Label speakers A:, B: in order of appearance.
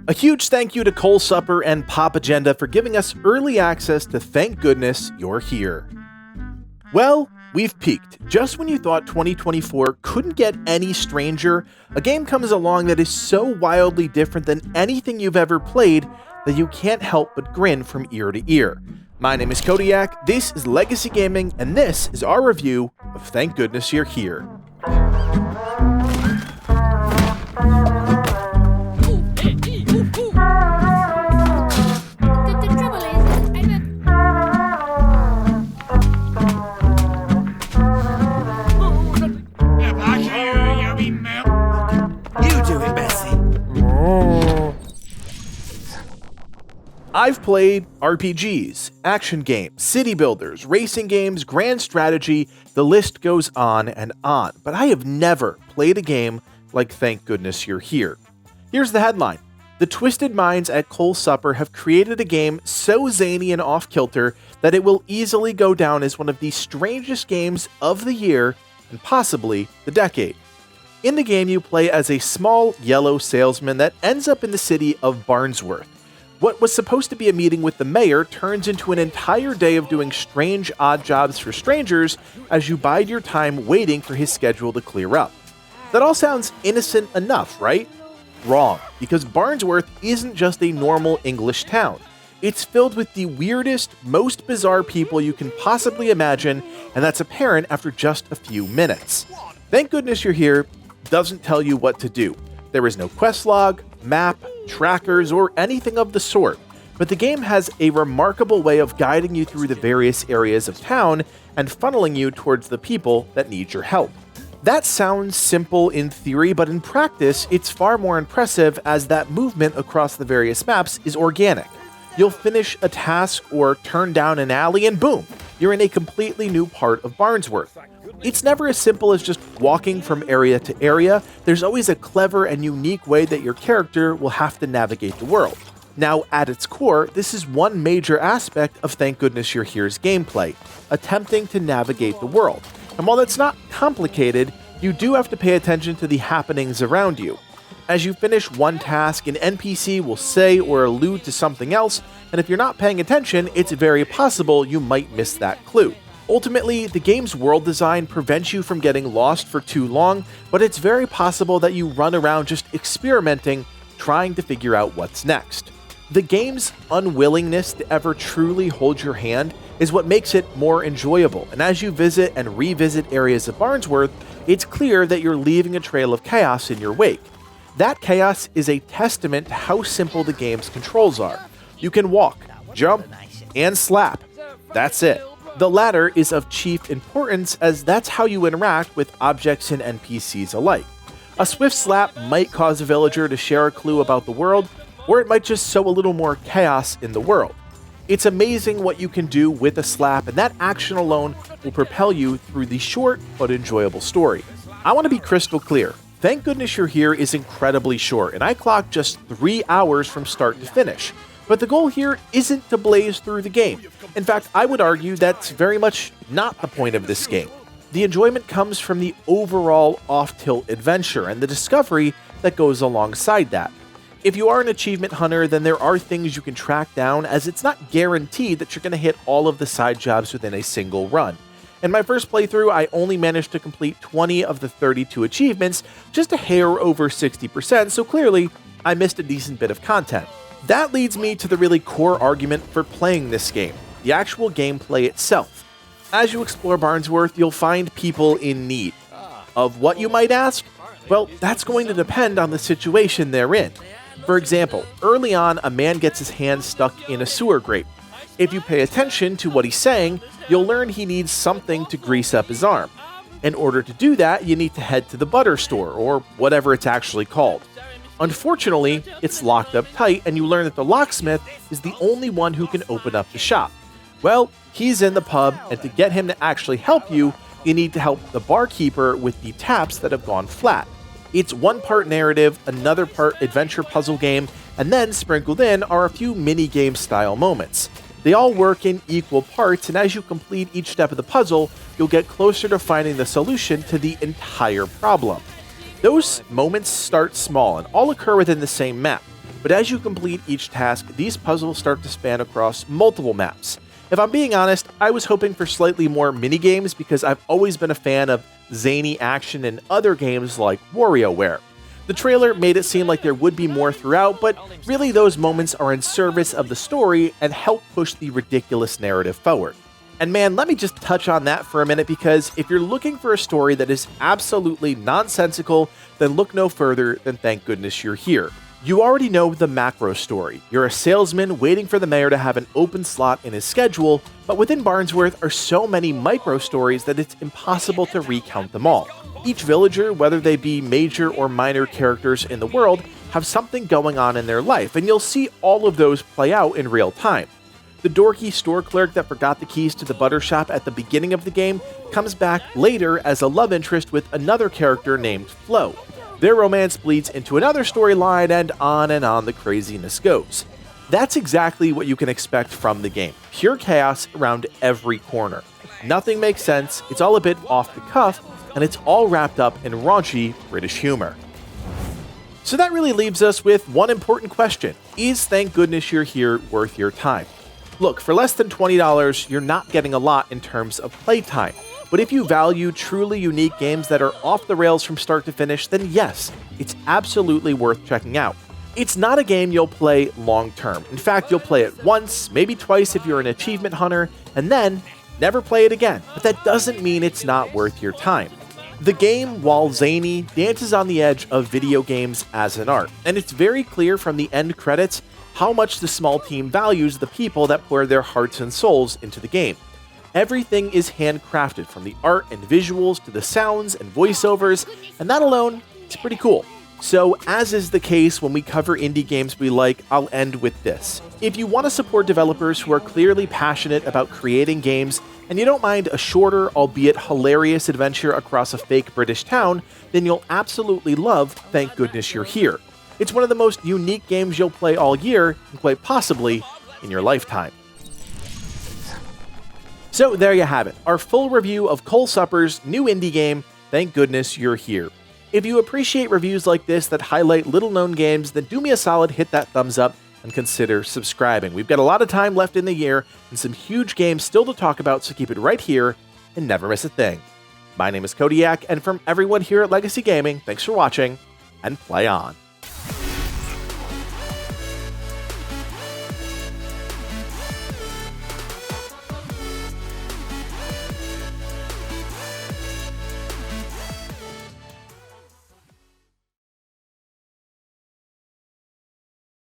A: A huge thank you to Cole Supper and Pop Agenda for giving us early access to Thank Goodness You're Here. Well, we've peaked. Just when you thought 2024 couldn't get any stranger, a game comes along that is so wildly different than anything you've ever played that you can't help but grin from ear to ear. My name is Kodiak, this is Legacy Gaming, and this is our review of Thank Goodness You're Here. I've played RPGs, action games, city builders, racing games, grand strategy, the list goes on and on, but I have never played a game like Thank Goodness You're Here. Here's the headline. The twisted minds at Cole Supper have created a game so zany and off-kilter that it will easily go down as one of the strangest games of the year and possibly the decade. In the game, you play as a small yellow salesman that ends up in the city of Barnsworth. What was supposed to be a meeting with the mayor turns into an entire day of doing strange odd jobs for strangers as you bide your time waiting for his schedule to clear up. That all sounds innocent enough, right? Wrong, because Barnsworth isn't just a normal English town. It's filled with the weirdest, most bizarre people you can possibly imagine, and that's apparent after just a few minutes. Thank Goodness You're Here doesn't tell you what to do. There is no quest log, map, trackers, or anything of the sort, but the game has a remarkable way of guiding you through the various areas of town and funneling you towards the people that need your help. That sounds simple in theory, but in practice, it's far more impressive as that movement across the various maps is organic. You'll finish a task or turn down an alley and boom, you're in a completely new part of Barnsworth. It's never as simple as just walking from area to area. There's always a clever and unique way that your character will have to navigate the world. Now, at its core, this is one major aspect of Thank Goodness You're Here's gameplay, attempting to navigate the world. And while that's not complicated, you do have to pay attention to the happenings around you. As you finish one task, an NPC will say or allude to something else, and if you're not paying attention, it's very possible you might miss that clue. Ultimately, the game's world design prevents you from getting lost for too long, but it's very possible that you run around just experimenting, trying to figure out what's next. The game's unwillingness to ever truly hold your hand is what makes it more enjoyable, and as you visit and revisit areas of Barnsworth, it's clear that you're leaving a trail of chaos in your wake. That chaos is a testament to how simple the game's controls are. You can walk, jump, and slap. That's it. The latter is of chief importance as that's how you interact with objects and NPCs alike. A swift slap might cause a villager to share a clue about the world, or it might just sow a little more chaos in the world. It's amazing what you can do with a slap, and that action alone will propel you through the short but enjoyable story. I want to be crystal clear. Thank Goodness You're Here is incredibly short, and I clocked just 3 hours from start to finish. But the goal here isn't to blaze through the game. In fact, I would argue that's very much not the point of this game. The enjoyment comes from the overall off-tilt adventure and the discovery that goes alongside that. If you are an achievement hunter, then there are things you can track down, as it's not guaranteed that you're going to hit all of the side jobs within a single run. In my first playthrough, I only managed to complete 20 of the 32 achievements, just a hair over 60%, so clearly I missed a decent bit of content. That leads me to the really core argument for playing this game, the actual gameplay itself. As you explore Barnsworth, you'll find people in need. Of what, you might ask? Well, that's going to depend on the situation they're in. For example, early on, a man gets his hand stuck in a sewer grate. If you pay attention to what he's saying, you'll learn he needs something to grease up his arm. In order to do that, you need to head to the butter store, or whatever it's actually called. Unfortunately, it's locked up tight, and you learn that the locksmith is the only one who can open up the shop. Well, he's in the pub, and to get him to actually help you, you need to help the barkeeper with the taps that have gone flat. It's one part narrative, another part adventure puzzle game, and then sprinkled in are a few mini-game style moments. They all work in equal parts, and as you complete each step of the puzzle, you'll get closer to finding the solution to the entire problem. Those moments start small and all occur within the same map. but as you complete each task, these puzzles start to span across multiple maps. If I'm being honest, I was hoping for slightly more minigames because I've always been a fan of zany action in other games like WarioWare. The trailer made it seem like there would be more throughout, but really those moments are in service of the story and help push the ridiculous narrative forward. And man, let me just touch on that for a minute, because if you're looking for a story that is absolutely nonsensical, then look no further than Thank Goodness You're Here. You already know the macro story. You're a salesman waiting for the mayor to have an open slot in his schedule, but within Barnsworth are so many micro stories that it's impossible to recount them all. Each villager, whether they be major or minor characters in the world, have something going on in their life, and you'll see all of those play out in real time. The dorky store clerk that forgot the keys to the butter shop at the beginning of the game comes back later as a love interest with another character named Flo. Their romance bleeds into another storyline, and on the craziness goes. That's exactly what you can expect from the game. Pure chaos around every corner. Nothing makes sense, it's all a bit off the cuff, and it's all wrapped up in raunchy British humor. So that really leaves us with one important question. Is Thank Goodness You're Here worth your time? Look, for less than $20, you're not getting a lot in terms of playtime. But if you value truly unique games that are off the rails from start to finish, then yes, it's absolutely worth checking out. It's not a game you'll play long term. In fact, you'll play it once, maybe twice if you're an achievement hunter, and then never play it again. But that doesn't mean it's not worth your time. The game, while zany, dances on the edge of video games as an art, and it's very clear from the end credits how much the small team values the people that pour their hearts and souls into the game. Everything is handcrafted, from the art and visuals to the sounds and voiceovers, and that alone is pretty cool. So, as is the case when we cover indie games we like, I'll end with this. If you want to support developers who are clearly passionate about creating games, and you don't mind a shorter, albeit hilarious adventure across a fake British town, then you'll absolutely love Thank Goodness You're Here. It's one of the most unique games you'll play all year, and quite possibly in your lifetime. So there you have it, our full review of Cole Supper's new indie game, Thank Goodness You're Here. If you appreciate reviews like this that highlight little-known games, then do me a solid, hit that thumbs up, and consider subscribing. We've got a lot of time left in the year, and some huge games still to talk about, so keep it right here, and never miss a thing. My name is Kodiak, and from everyone here at Legacy Gaming, thanks for watching, and play on.